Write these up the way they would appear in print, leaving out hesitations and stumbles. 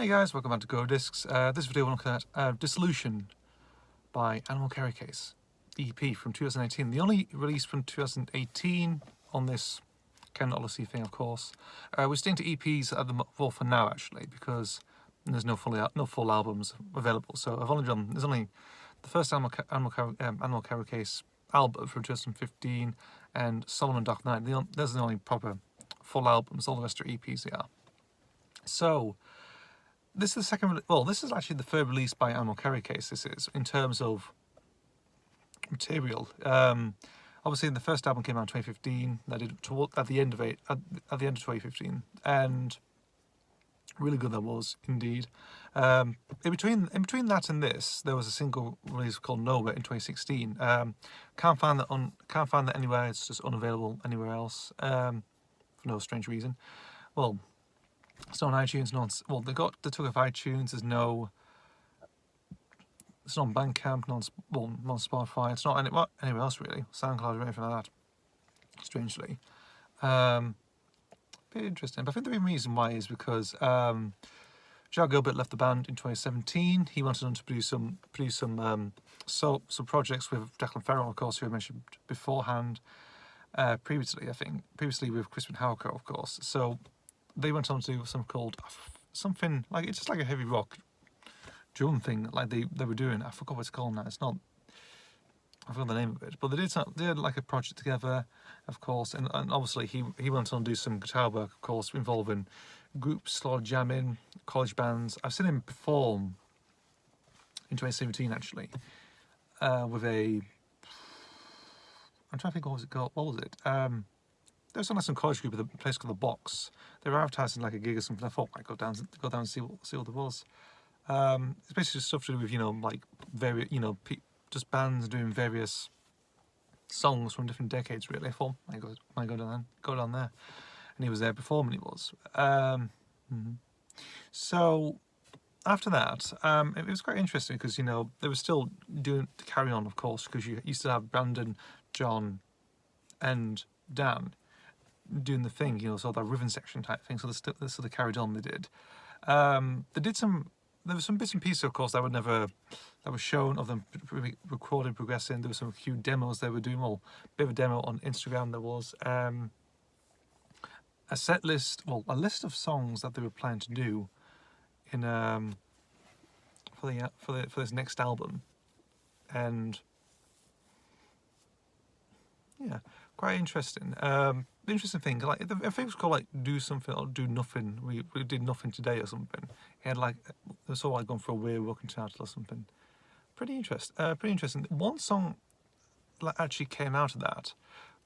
Hey guys, welcome back to Go Discs. This video we're looking at Dissolution by Carrycase, EP from 2018. The only release from 2018 on this Ken Odyssey thing, of course. We're sticking to EPs at for now, actually, because there's no full albums available. So there's only the first Animal Carrycase album from 2015 and Solomon Dark Knight. Those are the only proper full albums. All the rest are EPs. They are. So. This is the second. Well, this is actually the third release by Carrycase. This is in terms of material. Obviously, the first album came out in 2015. They did at the end of 2015, and really good that was indeed. In between that and this, there was a single release called Nova in 2016. Can't find that anywhere. It's just unavailable anywhere else for no strange reason. Well. It's not on iTunes. They took off iTunes. It's not on Bandcamp. Not on Spotify. It's not anywhere else really. SoundCloud or anything like that. Strangely, pretty interesting. But I think the main reason why is because Jack Gilbert left the band in 2017. He wanted them to produce some projects with Declan Farrell, of course, who I mentioned beforehand. Previously with Crispin Howker, of course. So. They went on to do something like it's just like a heavy rock drum thing like they were doing. I forgot what it's called now. I forgot the name of it. But they did like a project together, of course, and obviously he went on to do some guitar work, of course, involving groups, a lot of jamming, college bands. I've seen him perform in 2017 actually with a. I'm trying to think what was it called. What was it? There was some college group at a place called The Box. They were advertising like a gig or something. I thought I might go down and see what there was. It's basically stuff to do with just bands doing various songs from different decades. Really, I thought I might go down there, and he was there performing. He was. So after that, it was quite interesting because they were still doing the Carry On, of course, because you used to have Brandon, John, and Dan. Doing the thing, so that rhythm section type thing. So they carried on. They did. There were some bits and pieces, of course, that were shown of them recording, progressing. There were some few demos they were doing. Well, a bit of a demo on Instagram. There was a set list. Well, a list of songs that they were planning to do in for this next album, and yeah, quite interesting. Interesting thing, like I think it was called like Do Something or Do Nothing. We did nothing today or something. He had like it was sort of like going for a weird walking title or something. Pretty interesting. One song that actually came out of that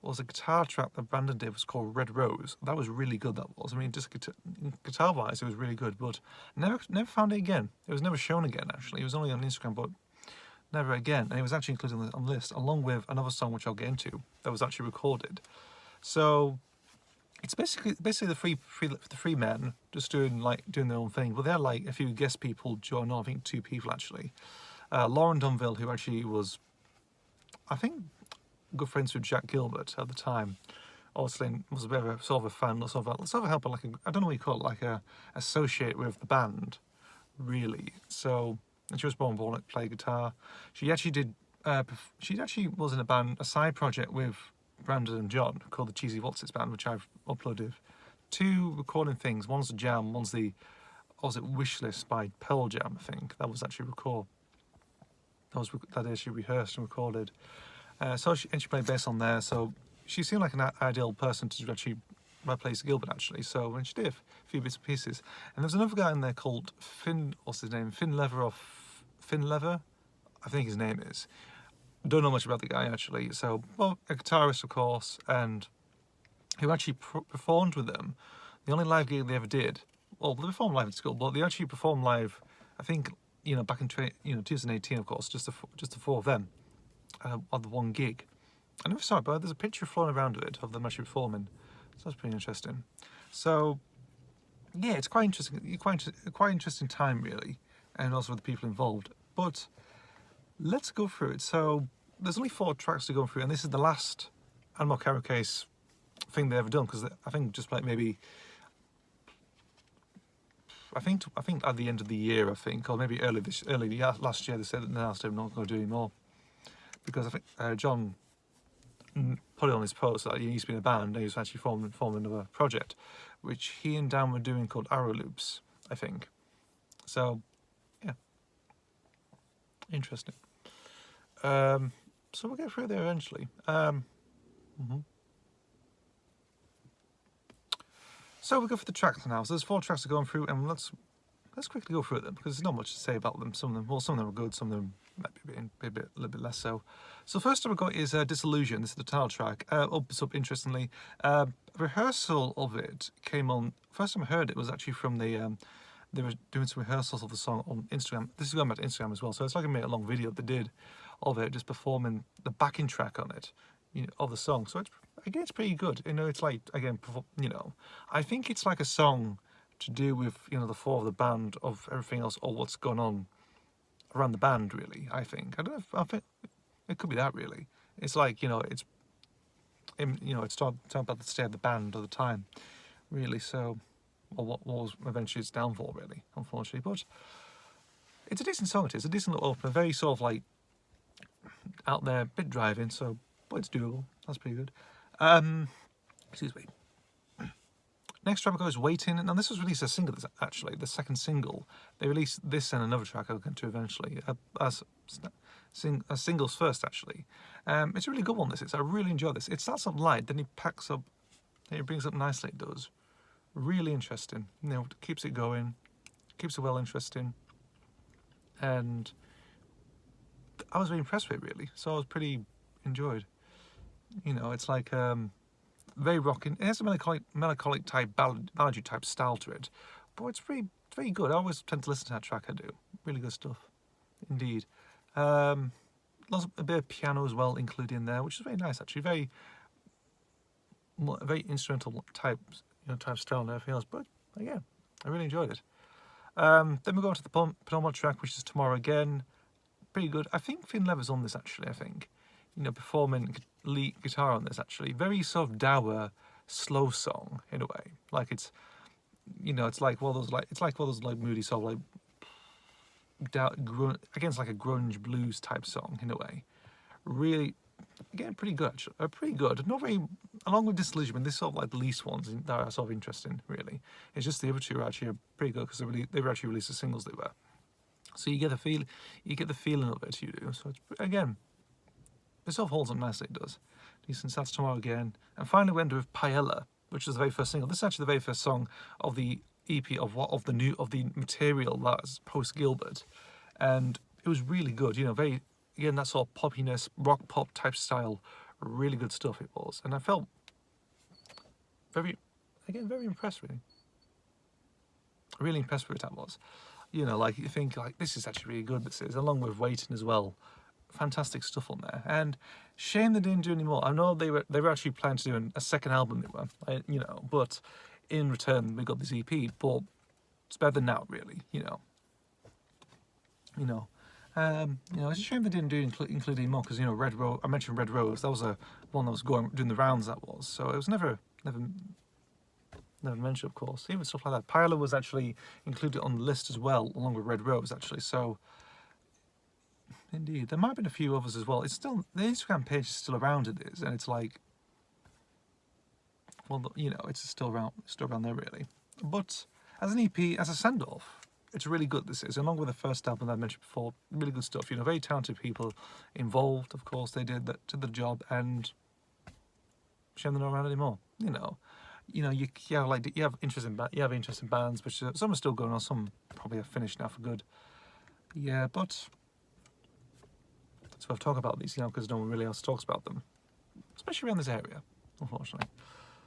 was a guitar track that Brandon did. Was called Red Rose. That was really good. That was. I mean, just guitar wise, it was really good. But never found it again. It was never shown again. Actually, it was only on Instagram, but never again. And it was actually included on the list along with another song which I'll get into that was actually recorded. So it's basically the three men just doing their own thing. But they had like a few guest people join on. I think 2 people actually. Lauren Dunville, who actually was, I think, good friends with Jack Gilbert at the time. Obviously, was a bit of a sort of a fan, sort of a helper, I don't know what you call it, like a associate with the band, really. So, and she was born to play guitar. She actually did. She actually was in a band, a side project with Brandon and John called the Cheesy Waltzes Band, which I've uploaded 2 recording things. One's the jam, one's the Wish List by Pearl Jam. I think that was actually that actually rehearsed and recorded. So she played bass on there. So she seemed like an ideal person to actually replace Gilbert actually. So when she did a few bits and pieces, and there's another guy in there called Finn. What's his name? Finn Lever, I think his name is. Don't know much about the guy actually. So, well, a guitarist, of course, and who actually performed with them. The only live gig they ever did. Well, they performed live at school, but they actually performed live. I think back in 2018, of course, just the 4 of them on the one gig. I never saw it, but there's a picture floating around of it of them actually performing. So that's pretty interesting. So yeah, it's quite interesting. Quite interesting time really, and also with the people involved. But let's go through it. So there's only 4 tracks to go through, and this is the last Carrycase thing they've ever done, because I think just like maybe I think at the end of the year, I think, or maybe last year, they said that now they're not going to do any more, because I think John put it on his post that he used to be in a band and he was actually formed another project, which he and Dan were doing, called Arrow Loops, I think. So yeah, interesting. So we'll get through there eventually. So we'll go for the tracks now. So there's 4 tracks to go through, and let's quickly go through them, because there's not much to say about them. Some of them are good, some of them might be a little bit less so. So first one we've got is Dissolution. This is the title track. Opens up interestingly. Rehearsal of it came on. First time I heard it was actually from the. They were doing some rehearsals of the song on Instagram. This is going back to Instagram as well, so it's like a minute-long video they did of it, just performing the backing track on it, of the song. So it's pretty good. It's like, again, I think it's like a song to do with the 4 of the band, of everything else, or what's going on around the band. Really, I think. I think it could be that. Really, it's like it's talking about the state of the band at the time, really. So. Or what was eventually its downfall, really, unfortunately. But it's a decent song. It is a decent little opener, very sort of like out there, bit driving. But it's doable. That's pretty good. Excuse me. Next track goes Waiting, and this was released as a single. Actually, the second single. They released this and another track I'll get to eventually as singles first. Actually, it's a really good one. I really enjoy this. It starts up light, then it packs up. Then it brings up nicely. It does. Really interesting, keeps it going, keeps it well interesting, and I was very impressed with it, really. So I was pretty enjoyed. It's like very rocking. It has a melancholic type ballady type style to it, but it's very good. I always tend to listen to that track. I do. Really good stuff, indeed. A bit of piano as well included in there, which is very nice actually. Very instrumental type style and everything else, but again, I really enjoyed it. Then we go on to the penultimate track, which is Tomorrow Again. Pretty good. I think Finn Lever's on this actually. I think, performing lead guitar on this actually. Very sort of dour, slow song in a way. Like it's like one of those moody sort of again, it's like a grunge blues type song in a way. Really. Again, pretty good actually. Pretty good. Not very. Along with Dissolution, this sort of like the least ones that are sort of interesting. Really, it's just the other 2 are actually pretty good because they were actually released as singles. They were. So you get the feeling of it. You do. So it's, again, it sort of holds up nicely. It does. Decent. That's Tomorrow Again, and finally we end with Paella, which was the very first single. This is actually the very first song of the EP of the material that's post Gilbert, and it was really good. Very. Again, that sort of poppiness, rock pop type style, really good stuff it was. And I felt very impressed, really impressed with it that was. Like you think, like, this is actually really good, this is, along with Waiting as well. Fantastic stuff on there. And shame they didn't do any more. I know they were actually planning to do a second album, but in return we got this EP, but it's better than that, really, it's a shame they didn't include any more, because Red Rose. I mentioned Red Rose. That was one that was doing the rounds. That was, so it was never mentioned, of course. Even stuff like that. Paella was actually included on the list as well, along with Red Rose actually. So indeed, there might have been a few others as well. It's still, the Instagram page is still around. It is, and it's like, well, it's still around there really. But as an EP, as a send off. It's really good, this is, along with the first album that I mentioned before. Really good stuff, very talented people involved, of course. They did the job, and shame they're not around anymore. You have interesting bands, but some are still going on, some probably have finished now for good. Yeah, but that's why I've talked about these, because no one really else talks about them, especially around this area, unfortunately.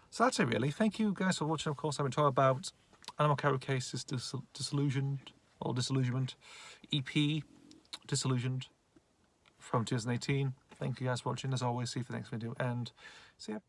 So that's it, really. Thank you guys for watching. Of course, I've been talking about Animal Carrycase's Disillusionment EP, Disillusioned, from 2018. Thank you guys for watching. As always, see you for the next video, and see ya.